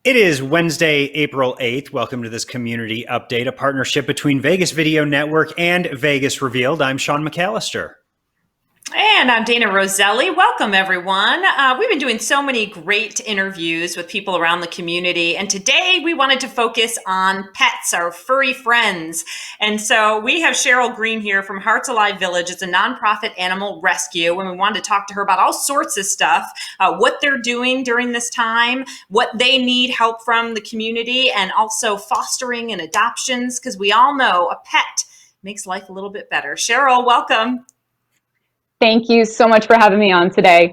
It is Wednesday, April 8th. Welcome to this community update, a partnership between Vegas Video Network and Vegas Revealed. I'm Sean McAllister. And I'm Dana Roselli. Welcome, everyone. We've been doing so many great interviews with people around the community. And today we wanted to focus on pets, our furry friends. And so we have Sheryl Green here from Hearts Alive Village. It's a nonprofit animal rescue. And we wanted to talk to her about all sorts of stuff, what they're doing during this time, what they need help from the community, and also fostering and adoptions, because we all know a pet makes life a little bit better. Sheryl, welcome. Thank you so much for having me on today.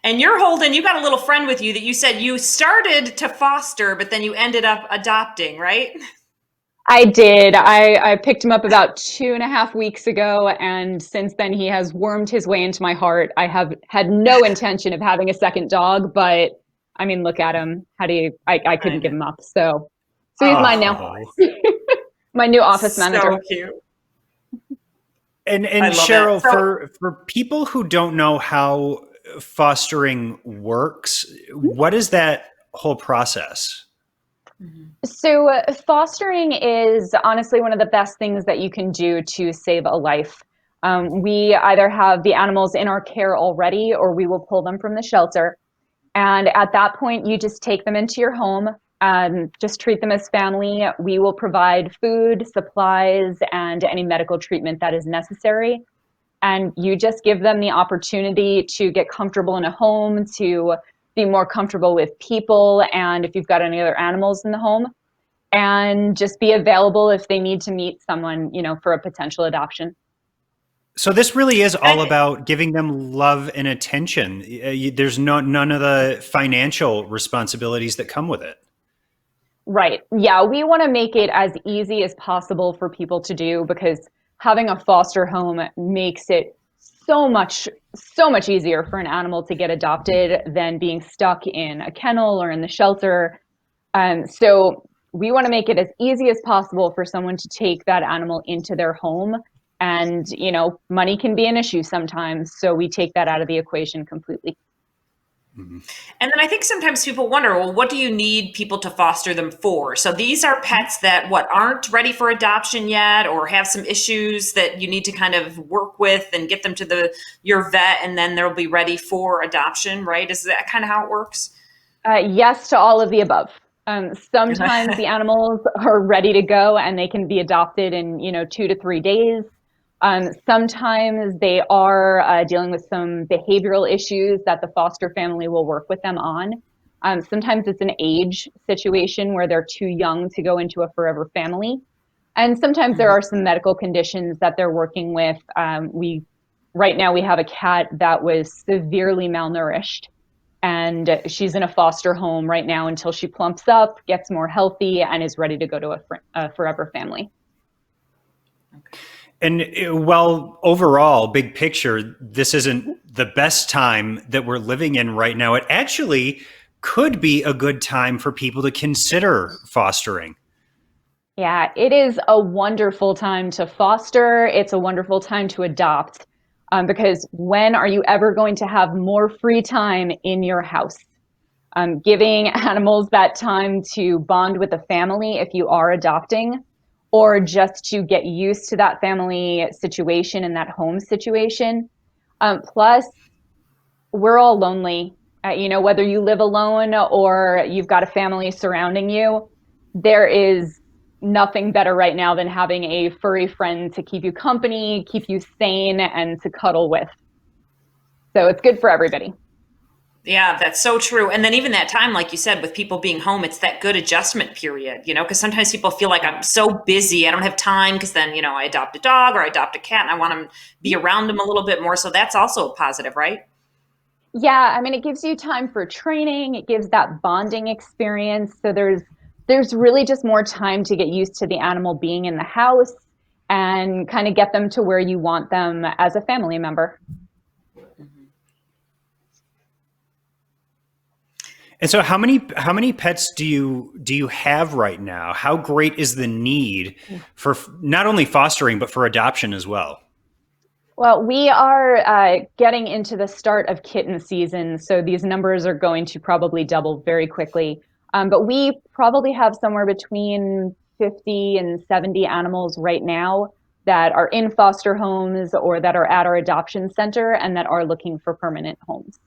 And you're holding, you got a little friend with you that you said you started to foster, but then you ended up adopting, right? I did. I picked him up about 2.5 weeks ago, and since then he has wormed his way into my heart. I have had no intention of having a second dog, but I mean, look at him. I couldn't give him up. So he's mine now. My new office manager. So cute. And Sheryl, for people who don't know how fostering works, what is that whole process? So fostering is honestly one of the best things that you can do to save a life. We either have the animals in our care already, or we will pull them from the shelter. And at that point, you just take them into your home and just treat them as family. We will provide food, supplies, and any medical treatment that is necessary. And you just give them the opportunity to get comfortable in a home, to be more comfortable with people, and if you've got any other animals in the home, and just be available if they need to meet someone, for a potential adoption. So this really is all about giving them love and attention. There's none of the financial responsibilities that come with it. Right. Yeah, we want to make it as easy as possible for people to do, because having a foster home makes it so much easier for an animal to get adopted than being stuck in a kennel or in the shelter. So we want to make it as easy as possible for someone to take that animal into their home. And, money can be an issue sometimes. So we take that out of the equation completely. Mm-hmm. And then I think sometimes people wonder, well, what do you need people to foster them for? So these are pets that aren't ready for adoption yet, or have some issues that you need to kind of work with and get them to your vet, and then they'll be ready for adoption, right? Is that kind of how it works? Yes to all of the above. Sometimes the animals are ready to go and they can be adopted in, 2 to 3 days. Sometimes they are dealing with some behavioral issues that the foster family will work with them on. Sometimes it's an age situation where they're too young to go into a forever family. And sometimes there are some medical conditions that they're working with. Right now we have a cat that was severely malnourished, and she's in a foster home right now until she plumps up, gets more healthy, and is ready to go to a forever family. Okay. And while overall, big picture, this isn't the best time that we're living in right now, it actually could be a good time for people to consider fostering. Yeah, it is a wonderful time to foster. It's a wonderful time to adopt, because when are you ever going to have more free time in your house? Giving animals that time to bond with a family if you are adopting, or just to get used to that family situation and that home situation. Plus, we're all lonely. Whether you live alone or you've got a family surrounding you, there is nothing better right now than having a furry friend to keep you company, keep you sane, and to cuddle with. So it's good for everybody. Yeah, that's so true. And then even that time, like you said, with people being home, it's that good adjustment period, because sometimes people feel like I'm so busy, I don't have time, because then, I adopt a dog or I adopt a cat and I want to be around them a little bit more. So that's also a positive, right? Yeah, I mean, it gives you time for training. It gives that bonding experience. So there's really just more time to get used to the animal being in the house and kind of get them to where you want them as a family member. And so how many pets do you have right now? How great is the need for not only fostering, but for adoption as well? Well, we are getting into the start of kitten season, so these numbers are going to probably double very quickly. But we probably have somewhere between 50 and 70 animals right now that are in foster homes or that are at our adoption center and that are looking for permanent homes.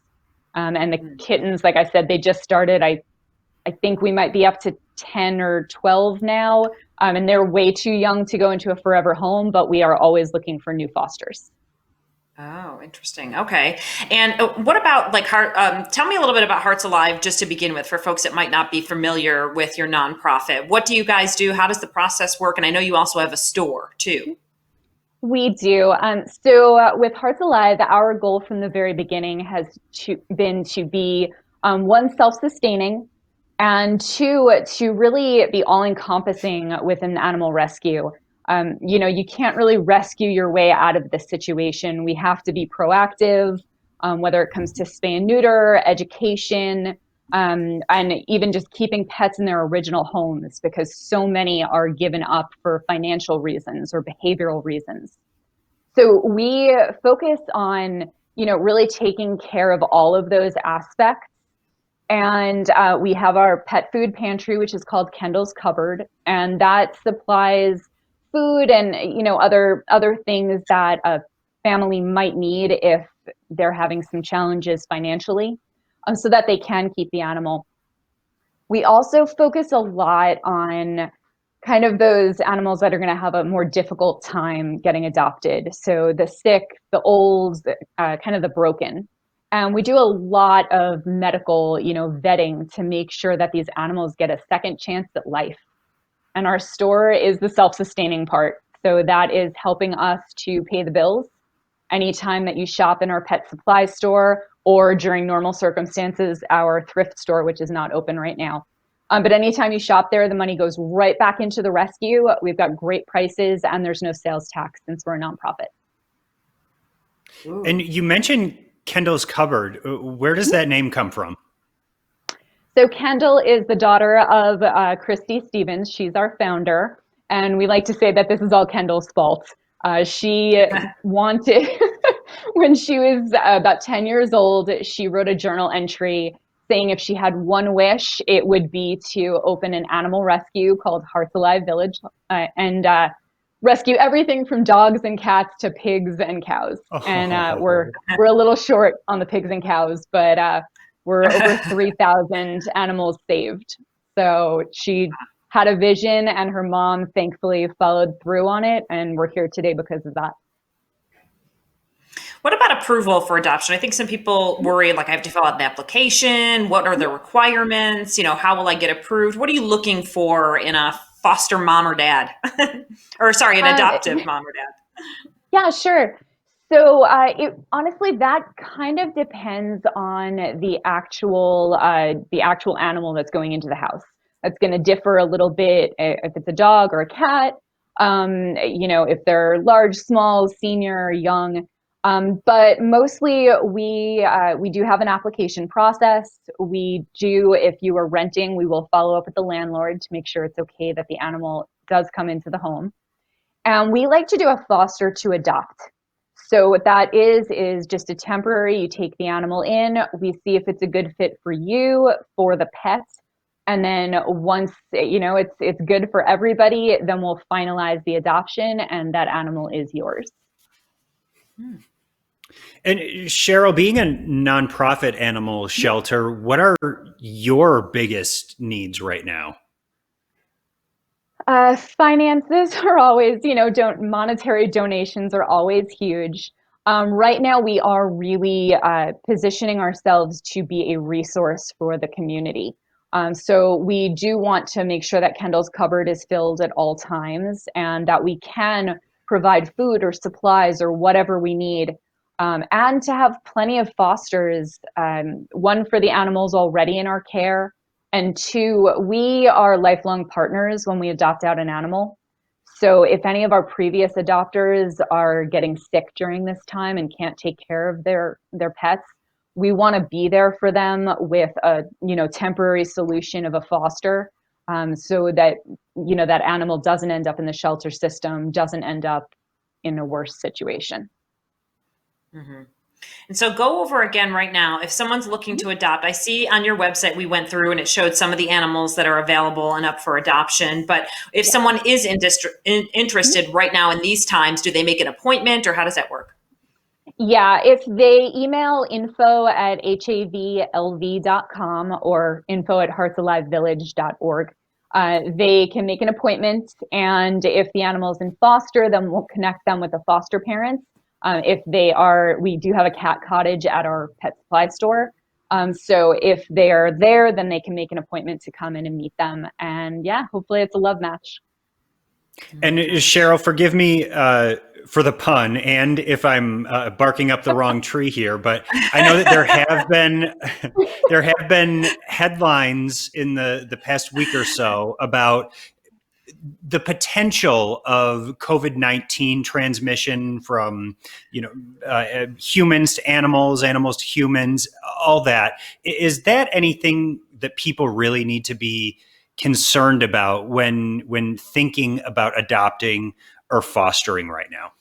And the kittens, like I said, they just started. I think we might be up to 10 or 12 now. And they're way too young to go into a forever home, but we are always looking for new fosters. Oh, interesting. Okay. And what about like tell me a little bit about Hearts Alive just to begin with for folks that might not be familiar with your nonprofit. What do you guys do? How does the process work? And I know you also have a store too. We do. So with Hearts Alive, our goal from the very beginning has been to be one, self-sustaining, and two, to really be all-encompassing within animal rescue. You can't really rescue your way out of this situation. We have to be proactive, whether it comes to spay and neuter, education, and even just keeping pets in their original homes, because so many are given up for financial reasons or behavioral reasons. So we focus on, really taking care of all of those aspects. And we have our pet food pantry, which is called Kendalls Covered, and that supplies food and other things that a family might need if they're having some challenges financially, so that they can keep the animal. We also focus a lot on kind of those animals that are going to have a more difficult time getting adopted. So the sick, the old, kind of the broken. And we do a lot of medical, vetting to make sure that these animals get a second chance at life. And our store is the self-sustaining part. So that is helping us to pay the bills anytime that you shop in our pet supply store, or during normal circumstances, our thrift store, which is not open right now. But anytime you shop there, the money goes right back into the rescue. We've got great prices and there's no sales tax since we're a nonprofit. Ooh. And you mentioned Kendall's Covered. Where does that name come from? So Kendall is the daughter of Christy Stevens. She's our founder. And we like to say that this is all Kendall's fault. She wanted, when she was about 10 years old, she wrote a journal entry saying if she had one wish, it would be to open an animal rescue called Hearts Alive Village and rescue everything from dogs and cats to pigs and cows. And we're a little short on the pigs and cows, but we're over 3,000 animals saved. So she had a vision and her mom thankfully followed through on it, and we're here today because of that. What about approval for adoption? I think some people worry, like, I have to fill out an application. What are the requirements? How will I get approved? What are you looking for in a foster mom or dad? Or sorry, an adoptive mom or dad? Yeah, sure. So honestly, that kind of depends on the actual animal that's going into the house. That's going to differ a little bit if it's a dog or a cat. If they're large, small, senior, young. But mostly we do have an application process. We do, if you are renting, we will follow up with the landlord to make sure it's okay that the animal does come into the home. And we like to do a foster to adopt. So what that is just a temporary, you take the animal in, we see if it's a good fit for you, for the pet. And then once, it's good for everybody, then we'll finalize the adoption and that animal is yours. And Sheryl, being a nonprofit animal shelter, what are your biggest needs right now? Finances are always, monetary donations are always huge. Right now, we are really positioning ourselves to be a resource for the community. So we do want to make sure that Kendall's Covered is filled at all times and that we can provide food or supplies or whatever we need. And to have plenty of fosters, one for the animals already in our care, and two, we are lifelong partners when we adopt out an animal. So if any of our previous adopters are getting sick during this time and can't take care of their pets, we want to be there for them with a temporary solution of a foster, so that that animal doesn't end up in the shelter system, doesn't end up in a worse situation. Mm-hmm. And so go over again right now. If someone's looking to adopt, I see on your website we went through and it showed some of the animals that are available and up for adoption. But if someone is interested right now in these times, do they make an appointment or how does that work? Yeah, if they email info@havlv.com or info@heartsalivevillage.org, they can make an appointment. And if the animal's in foster, then we'll connect them with the foster parents. If they are, we do have a cat cottage at our pet supply store. So if they are there, then they can make an appointment to come in and meet them. And yeah, hopefully it's a love match. And Sheryl, forgive me for the pun, and if I'm barking up the wrong tree here, but I know that there have been headlines in the past week or so about the potential of COVID-19 transmission from, humans to animals, animals to humans, all that. Is that anything that people really need to be concerned about when thinking about adopting or fostering right now?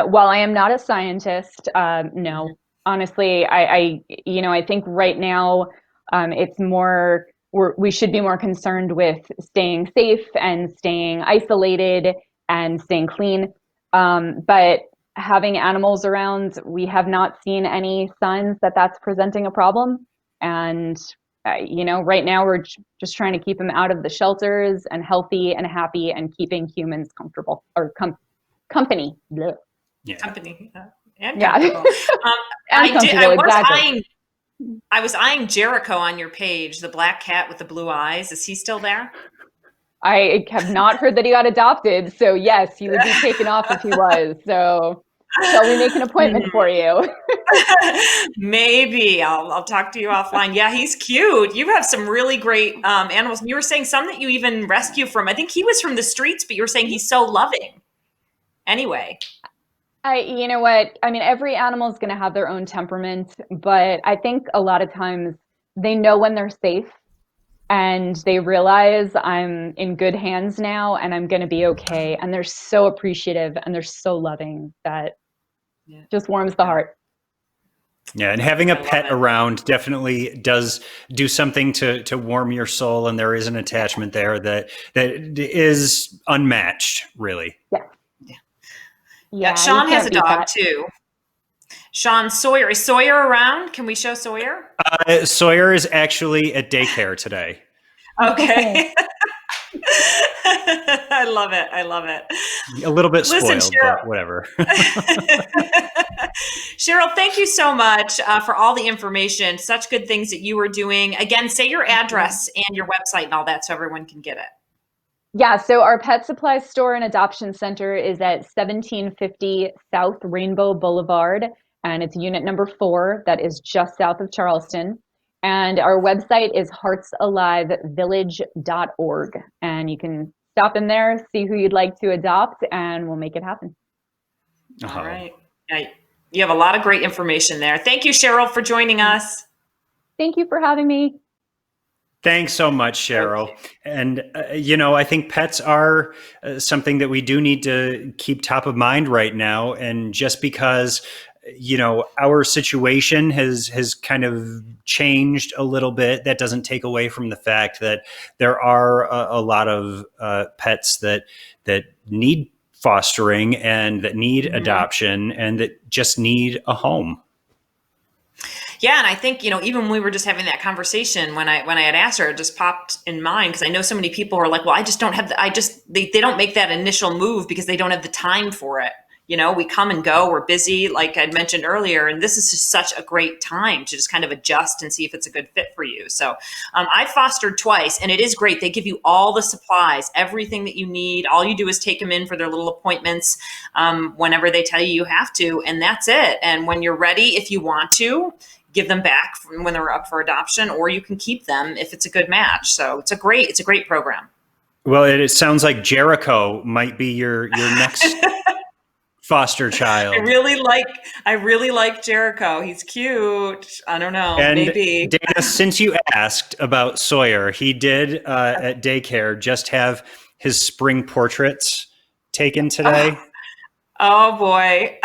While I am not a scientist, no, honestly, I think right now it's more we should be more concerned with staying safe and staying isolated and staying clean. But having animals around, we have not seen any signs that that's presenting a problem. And right now we're just trying to keep them out of the shelters and healthy and happy and keeping humans comfortable or company. Blech. Yeah. Company and comfortable. I was eyeing Jericho on your page, the black cat with the blue eyes. Is he still there? I have not heard that he got adopted. So yes, he would be taken off if he was. So shall we make an appointment for you? Maybe I'll talk to you offline. Yeah, he's cute. You have some really great animals. You were saying some that you even rescue from. I think he was from the streets, but you were saying he's so loving. Anyway. You know what? I mean, every animal is going to have their own temperament, but I think a lot of times they know when they're safe and they realize I'm in good hands now and I'm going to be okay. And they're so appreciative and they're so loving that just warms the heart. Yeah, and having a pet around definitely does do something to warm your soul, and there is an attachment there that is unmatched, really. Yeah. Yeah, Sean has a dog too. Sean Sawyer. Is Sawyer around? Can we show Sawyer? Sawyer is actually at daycare today. Okay. I love it. I love it. A little bit spoiled, but whatever. Sheryl, thank you so much for all the information. Such good things that you were doing. Again, say your address and your website and all that so everyone can get it. Yeah, so our pet supply store and adoption center is at 1750 South Rainbow Boulevard, and it's unit number 4 that is just south of Charleston. And our website is heartsalivevillage.org, and you can stop in there, see who you'd like to adopt, and we'll make it happen. All right. You have a lot of great information there. Thank you, Sheryl, for joining us. Thank you for having me. Thanks so much, Sheryl. And, I think pets are something that we do need to keep top of mind right now. And just because, our situation has kind of changed a little bit, that doesn't take away from the fact that there are a lot of pets that need fostering and that need adoption and that just need a home. Yeah, and I think, even when we were just having that conversation, when I had asked her, it just popped in mind because I know so many people are like, well, I just don't have they don't make that initial move because they don't have the time for it. We come and go, we're busy, like I'd mentioned earlier, and this is just such a great time to just kind of adjust and see if it's a good fit for you. So I fostered twice, and it is great. They give you all the supplies, everything that you need. All you do is take them in for their little appointments whenever they tell you have to, and that's it. And when you're ready, if you want to, give them back when they're up for adoption, or you can keep them if it's a good match. So it's a great program. Well, it sounds like Jericho might be your next foster child. I really like Jericho. He's cute. I don't know. And maybe. Dayna, since you asked about Sawyer, he did at daycare just have his spring portraits taken today. Oh boy.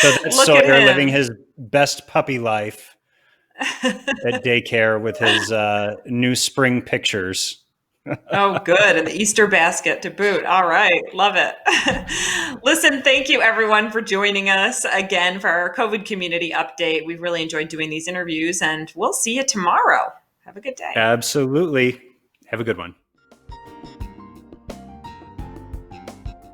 So that's Look at Sawyer living him. his best puppy life at daycare with his new spring pictures. Oh, good. And the Easter basket to boot. All right. Love it. Listen, thank you everyone for joining us again for our COVID community update. We've really enjoyed doing these interviews, and we'll see you tomorrow. Have a good day. Absolutely. Have a good one.